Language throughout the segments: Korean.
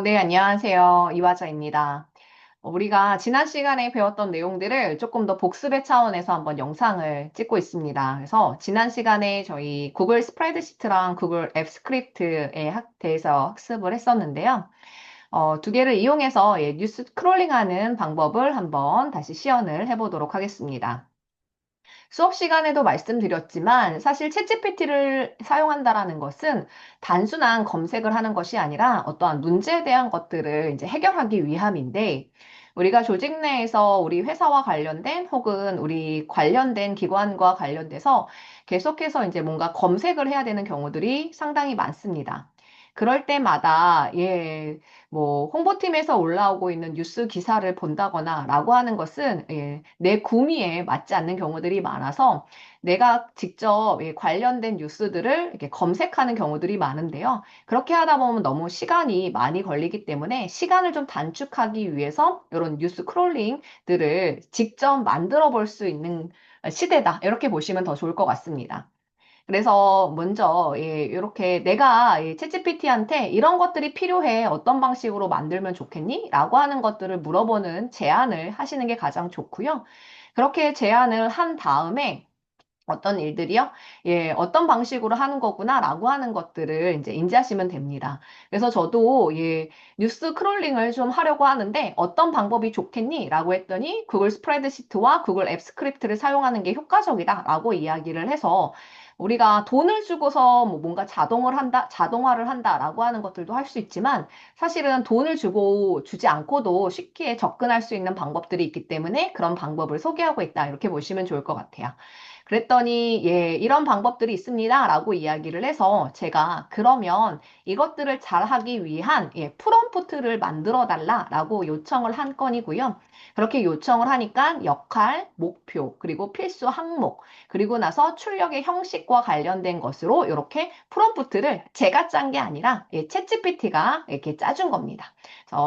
네, 안녕하세요. 이화자입니다. 우리가 지난 시간에 배웠던 내용들을 조금 더 복습의 차원에서 한번 영상을 찍고 있습니다. 그래서 지난 시간에 저희 구글 스프레드시트랑 구글 앱 스크립트에 대해서 학습을 했었는데요. 두 개를 이용해서 뉴스 크롤링하는 방법을 한번 다시 시연을 해보도록 하겠습니다. 수업 시간에도 말씀드렸지만 사실 챗GPT를 사용한다라는 것은 단순한 검색을 하는 것이 아니라 어떠한 문제에 대한 것들을 이제 해결하기 위함인데 우리가 조직 내에서 우리 회사와 관련된 혹은 우리 관련된 기관과 관련돼서 계속해서 이제 뭔가 검색을 해야 되는 경우들이 상당히 많습니다. 그럴 때마다 뭐 홍보팀에서 올라오고 있는 뉴스 기사를 본다거나 라고 하는 것은 내 구미에 맞지 않는 경우들이 많아서 내가 직접 관련된 뉴스들을 이렇게 검색하는 경우들이 많은데요. 그렇게 하다 보면 너무 시간이 많이 걸리기 때문에 시간을 좀 단축하기 위해서 이런 뉴스 크롤링들을 직접 만들어 볼 수 있는 시대다. 이렇게 보시면 더 좋을 것 같습니다. 그래서 먼저 이렇게 내가 챗GPT한테 이런 것들이 필요해. 어떤 방식으로 만들면 좋겠니? 라고 하는 것들을 물어보는 제안을 하시는 게 가장 좋고요. 그렇게 제안을 한 다음에 어떤 일들이요? 어떤 방식으로 하는 거구나, 라고 하는 것들을 이제 인지하시면 됩니다. 그래서 저도, 뉴스 크롤링을 좀 하려고 하는데, 어떤 방법이 좋겠니? 라고 했더니, 구글 스프레드시트와 구글 앱 스크립트를 사용하는 게 효과적이다, 라고 이야기를 해서, 우리가 돈을 주고서 뭐 뭔가 자동화를 한다, 라고 하는 것들도 할 수 있지만, 사실은 돈을 주지 않고도 쉽게 접근할 수 있는 방법들이 있기 때문에 그런 방법을 소개하고 있다, 이렇게 보시면 좋을 것 같아요. 그랬더니, 이런 방법들이 있습니다. 라고 이야기를 해서 제가 그러면 이것들을 잘 하기 위한, 프롬프트를 만들어 달라. 라고 요청을 한 건이고요. 그렇게 요청을 하니까 역할, 목표, 그리고 필수 항목, 그리고 나서 출력의 형식과 관련된 것으로 이렇게 프롬프트를 제가 짠 게 아니라 챗GPT가 이렇게 짜준 겁니다.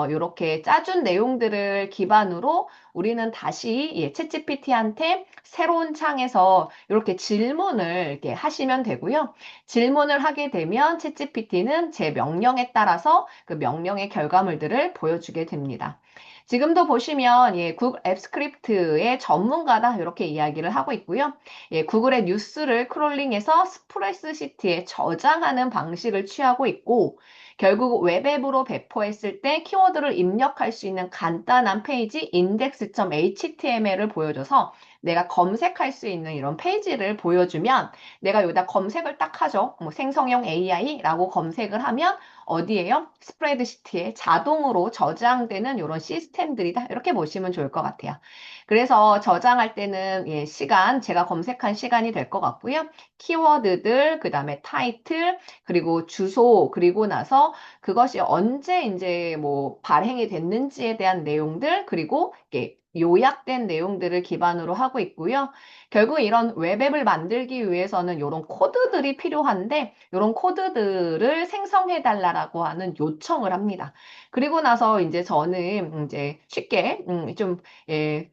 이렇게 짜준 내용들을 기반으로 우리는 다시 챗GPT한테 새로운 창에서 이렇게 질문을 이렇게 하시면 되고요. 질문을 하게 되면 챗GPT는 제 명령에 따라서 그 명령의 결과물들을 보여주게 됩니다. 지금도 보시면 구글 앱 스크립트의 전문가다 이렇게 이야기를 하고 있고요. 구글의 뉴스를 크롤링해서 스프레드시트에 저장하는 방식을 취하고 있고 결국 웹앱으로 배포했을 때 키워드를 입력할 수 있는 간단한 페이지 index.html을 보여줘서 내가 검색할 수 있는 이런 페이지를 보여주면 내가 여기다 검색을 딱 하죠. 뭐 생성형 AI라고 검색을 하면 어디에요? 스프레드시트에 자동으로 저장되는 이런 시스템들이다. 이렇게 보시면 좋을 것 같아요. 그래서 저장할 때는 제가 검색한 시간이 될 것 같고요. 키워드들, 그 다음에 타이틀, 그리고 주소, 그리고 나서 그것이 언제 이제 뭐 발행이 됐는지에 대한 내용들, 그리고 요약된 내용들을 기반으로 하고 있고요. 결국 이런 웹앱을 만들기 위해서는 이런 코드들이 필요한데, 이런 코드들을 생성해 달라고 하는 요청을 합니다. 그리고 나서 이제 저는 이제 쉽게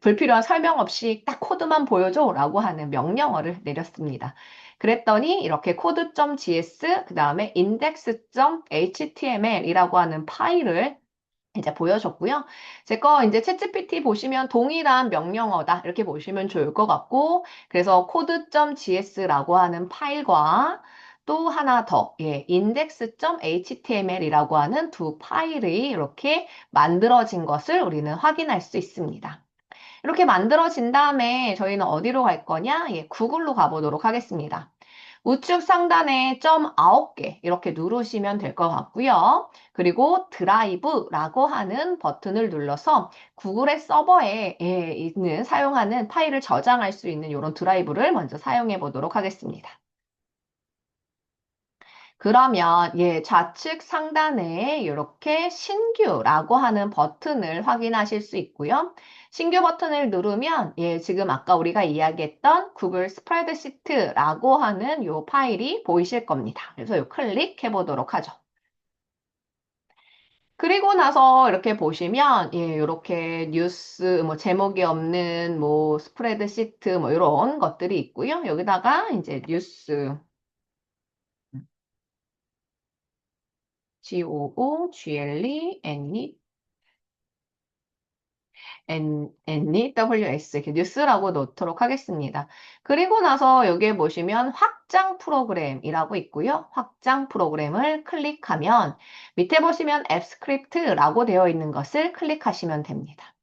불필요한 설명 없이 딱 코드만 보여줘라고 하는 명령어를 내렸습니다. 그랬더니 이렇게 code.gs 그 다음에 index.html이라고 하는 파일을 이제 보여줬고요. 제 거 이제 챗GPT 보시면 동일한 명령어다 이렇게 보시면 좋을 것 같고 그래서 code.gs라고 하는 파일과 또 하나 더, index.html이라고 하는 두 파일이 이렇게 만들어진 것을 우리는 확인할 수 있습니다. 이렇게 만들어진 다음에 저희는 어디로 갈 거냐? 구글로 가보도록 하겠습니다. 우측 상단에 점 9개 이렇게 누르시면 될 것 같고요. 그리고 드라이브라고 하는 버튼을 눌러서 구글의 서버에 있는 사용하는 파일을 저장할 수 있는 이런 드라이브를 먼저 사용해 보도록 하겠습니다. 그러면 좌측 상단에 이렇게 신규라고 하는 버튼을 확인하실 수 있고요. 신규 버튼을 누르면 지금 아까 우리가 이야기했던 구글 스프레드시트라고 하는 이 파일이 보이실 겁니다. 그래서 이 클릭해 보도록 하죠. 그리고 나서 이렇게 보시면 이렇게 뉴스 뭐 제목이 없는 뭐 스프레드시트 뭐 이런 것들이 있고요. 여기다가 이제 뉴스 GOOGLE, NEWS 이렇게 뉴스라고 놓도록 하겠습니다. 그리고 나서 여기에 보시면 확장 프로그램이라고 있고요. 확장 프로그램을 클릭하면 밑에 보시면 앱 스크립트라고 되어 있는 것을 클릭하시면 됩니다.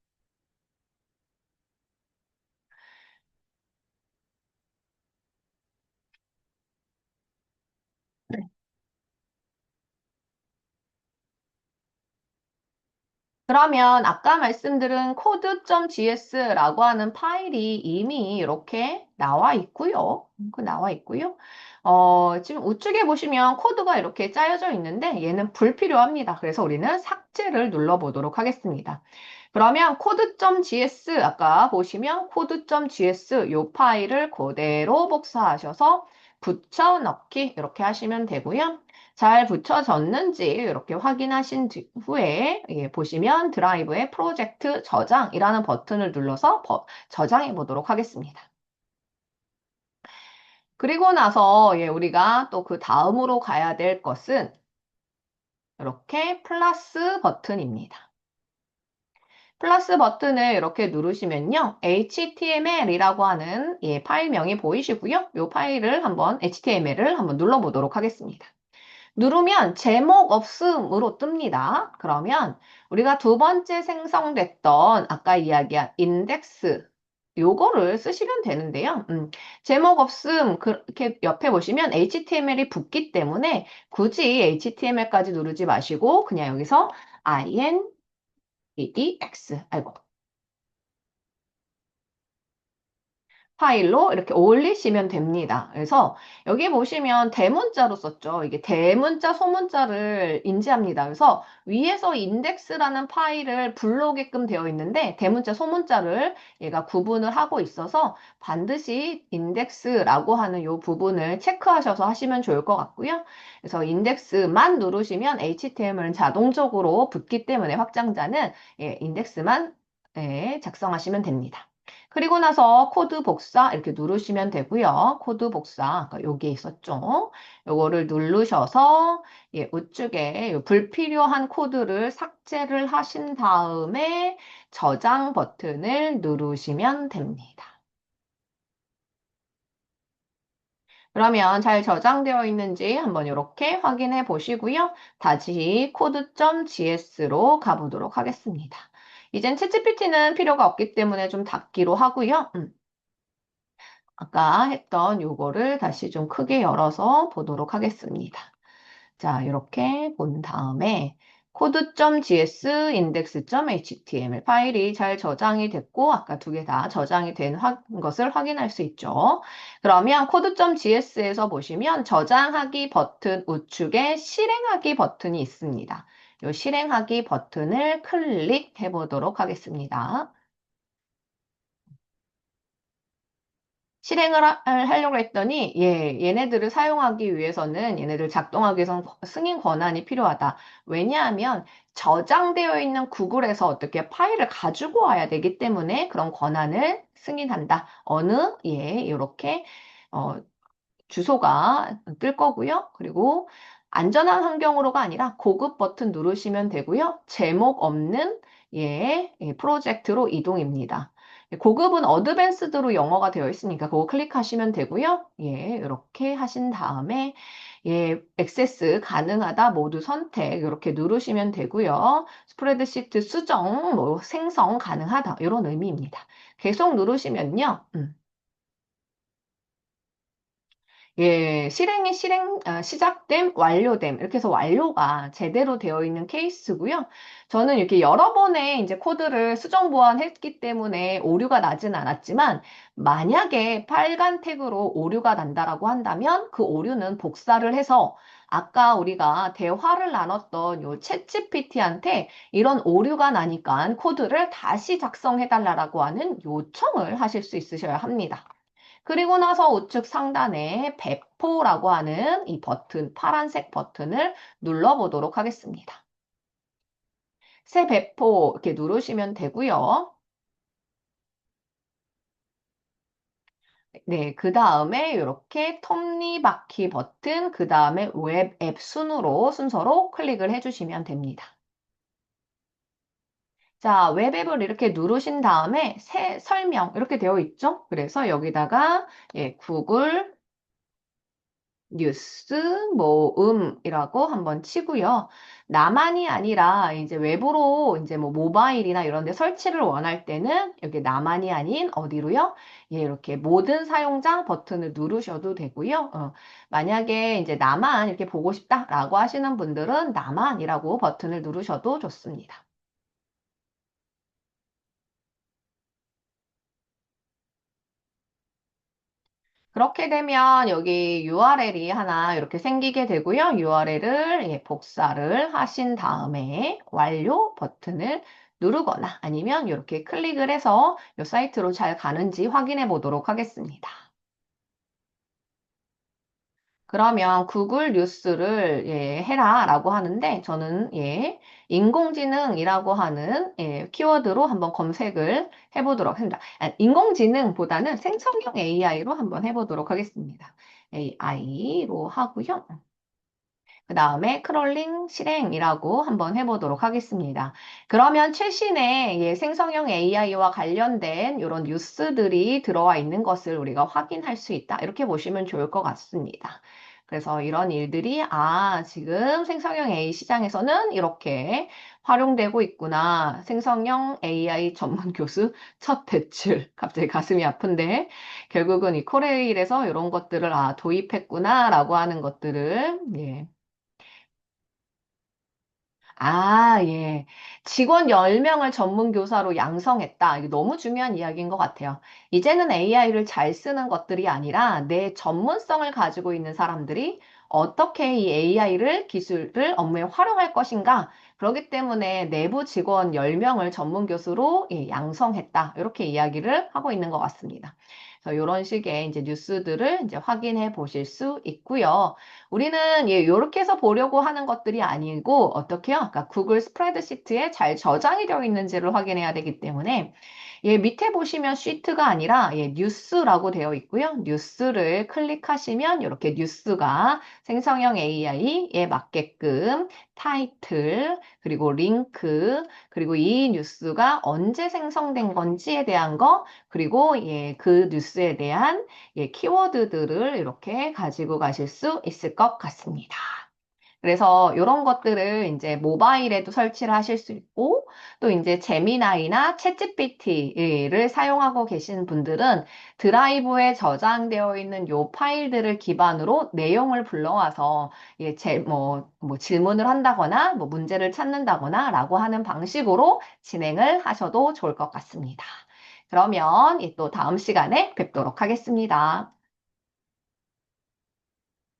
그러면 아까 말씀드린 code.js라고 하는 파일이 이미 이렇게 나와 있고요. 나와 있고요. 지금 우측에 보시면 코드가 이렇게 짜여져 있는데 얘는 불필요합니다. 그래서 우리는 삭제를 눌러보도록 하겠습니다. 그러면 code.gs 아까 보시면 code.gs 이 파일을 그대로 복사하셔서 붙여넣기 이렇게 하시면 되고요. 잘 붙여졌는지 이렇게 확인하신 후에 예, 보시면 드라이브의 프로젝트 저장이라는 버튼을 눌러서 저장해 보도록 하겠습니다. 그리고 나서 예, 우리가 또 그 다음으로 가야 될 것은 이렇게 플러스 버튼입니다. 플러스 버튼을 이렇게 누르시면요. HTML이라고 하는 예, 파일명이 보이시고요. 이 파일을 한번 HTML을 한번 눌러보도록 하겠습니다. 누르면 제목 없음으로 뜹니다. 그러면 우리가 두 번째 생성됐던 아까 이야기한 인덱스 요거를 쓰시면 되는데요. 제목 없음 그렇게 옆에 보시면 HTML이 붙기 때문에 굳이 HTML까지 누르지 마시고 그냥 여기서 INDEX 아이고 파일로 이렇게 올리시면 됩니다. 그래서 여기 보시면 대문자로 썼죠. 이게 대문자, 소문자를 인지합니다. 그래서 위에서 인덱스라는 파일을 불러오게끔 되어 있는데 대문자, 소문자를 얘가 구분을 하고 있어서 반드시 인덱스라고 하는 이 부분을 체크하셔서 하시면 좋을 것 같고요. 그래서 인덱스만 누르시면 HTML은 자동적으로 붙기 때문에 확장자는 예, 인덱스만 예, 작성하시면 됩니다. 그리고 나서 코드 복사 이렇게 누르시면 되고요. 코드 복사 아까 여기에 있었죠. 요거를 누르셔서 예, 우측에 요 불필요한 코드를 삭제를 하신 다음에 저장 버튼을 누르시면 됩니다. 그러면 잘 저장되어 있는지 한번 이렇게 확인해 보시고요. 다시 code.js로 가보도록 하겠습니다. 이젠 챗GPT는 필요가 없기 때문에 좀 닫기로 하고요. 아까 했던 요거를 다시 좀 크게 열어서 보도록 하겠습니다. 자, 이렇게 본 다음에 code.gs, index.html 파일이 잘 저장이 됐고 아까 두 개 다 저장이 된 것을 확인할 수 있죠. 그러면 code.gs에서 보시면 저장하기 버튼 우측에 실행하기 버튼이 있습니다. 이 실행하기 버튼을 클릭해 보도록 하겠습니다. 실행을 하려고 했더니 얘네들을 사용하기 위해서는 얘네들 작동하기 위해서는 승인 권한이 필요하다. 왜냐하면 저장되어 있는 구글에서 어떻게 파일을 가지고 와야 되기 때문에 그런 권한을 승인한다. 어느 이렇게 어, 주소가 뜰 거고요. 그리고 안전한 환경으로가 아니라 고급 버튼 누르시면 되고요. 제목 없는 프로젝트로 이동입니다. 고급은 어드밴스드로 영어가 되어 있으니까 그거 클릭하시면 되고요. 이렇게 하신 다음에 액세스 가능하다 모두 선택 이렇게 누르시면 되고요. 스프레드시트 수정, 뭐 생성 가능하다 이런 의미입니다. 계속 누르시면요. 시작됨, 완료됨. 이렇게 해서 완료가 제대로 되어 있는 케이스고요. 저는 이렇게 여러 번의 이제 코드를 수정 보완했기 때문에 오류가 나진 않았지만, 만약에 빨간 태그로 오류가 난다라고 한다면 그 오류는 복사를 해서 아까 우리가 대화를 나눴던 요 챗GPT한테 이런 오류가 나니까 코드를 다시 작성해달라고 하는 요청을 하실 수 있으셔야 합니다. 그리고 나서 우측 상단에 배포라고 하는 이 버튼, 파란색 버튼을 눌러보도록 하겠습니다. 새 배포 이렇게 누르시면 되고요. 네, 그 다음에 이렇게 톱니바퀴 버튼, 그 다음에 웹 앱 순서로 클릭을 해주시면 됩니다. 자, 웹앱을 이렇게 누르신 다음에 새 설명 이렇게 되어 있죠? 그래서 여기다가 구글 뉴스 모음이라고 한번 치고요. 나만이 아니라 이제 외부로 이제 뭐 모바일이나 이런 데 설치를 원할 때는 여기 나만이 아닌 어디로요? 예, 이렇게 모든 사용자 버튼을 누르셔도 되고요. 만약에 이제 나만 이렇게 보고 싶다라고 하시는 분들은 나만이라고 버튼을 누르셔도 좋습니다. 그렇게 되면 여기 URL이 하나 이렇게 생기게 되고요. URL을 복사를 하신 다음에 완료 버튼을 누르거나 아니면 이렇게 클릭을 해서 이 사이트로 잘 가는지 확인해 보도록 하겠습니다. 그러면 구글 뉴스를 해라 라고 하는데 저는 인공지능이라고 하는 키워드로 한번 검색을 해보도록 하겠습니다. 인공지능보다는 생성형 AI로 한번 해보도록 하겠습니다. AI로 하고요. 그 다음에 크롤링 실행이라고 한번 해보도록 하겠습니다. 그러면 최신의 생성형 AI와 관련된 이런 뉴스들이 들어와 있는 것을 우리가 확인할 수 있다. 이렇게 보시면 좋을 것 같습니다. 그래서 이런 일들이 지금 생성형 AI 시장에서는 이렇게 활용되고 있구나. 생성형 AI 전문 교수 첫 대출. 갑자기 가슴이 아픈데 결국은 이 코레일에서 이런 것들을 도입했구나라고 하는 것들을 예. 직원 10명을 전문 교사로 양성했다. 이게 너무 중요한 이야기인 것 같아요. 이제는 AI를 잘 쓰는 것들이 아니라 내 전문성을 가지고 있는 사람들이 어떻게 이 AI를 기술을 업무에 활용할 것인가. 그렇기 때문에 내부 직원 10명을 전문 교수로 양성했다. 이렇게 이야기를 하고 있는 것 같습니다. 그래서 이런 식의 이제 뉴스들을 이제 확인해 보실 수 있고요. 우리는 이렇게 해서 보려고 하는 것들이 아니고 어떻게요? 아까 구글 스프레드시트에 잘 저장이 되어 있는지를 확인해야 되기 때문에 밑에 보시면 시트가 아니라 뉴스라고 되어 있고요. 뉴스를 클릭하시면 이렇게 뉴스가 생성형 AI에 맞게끔 타이틀, 그리고 링크, 그리고 이 뉴스가 언제 생성된 건지에 대한 거, 그리고 그 뉴스에 대한 키워드들을 이렇게 가지고 가실 수 있을 것 같습니다. 그래서 이런 것들을 이제 모바일에도 설치를 하실 수 있고, 또 이제 제미나이나 챗GPT를 사용하고 계신 분들은 드라이브에 저장되어 있는 요 파일들을 기반으로 내용을 불러와서 뭐 질문을 한다거나 뭐 문제를 찾는다거나 라고 하는 방식으로 진행을 하셔도 좋을 것 같습니다. 그러면 또 다음 시간에 뵙도록 하겠습니다.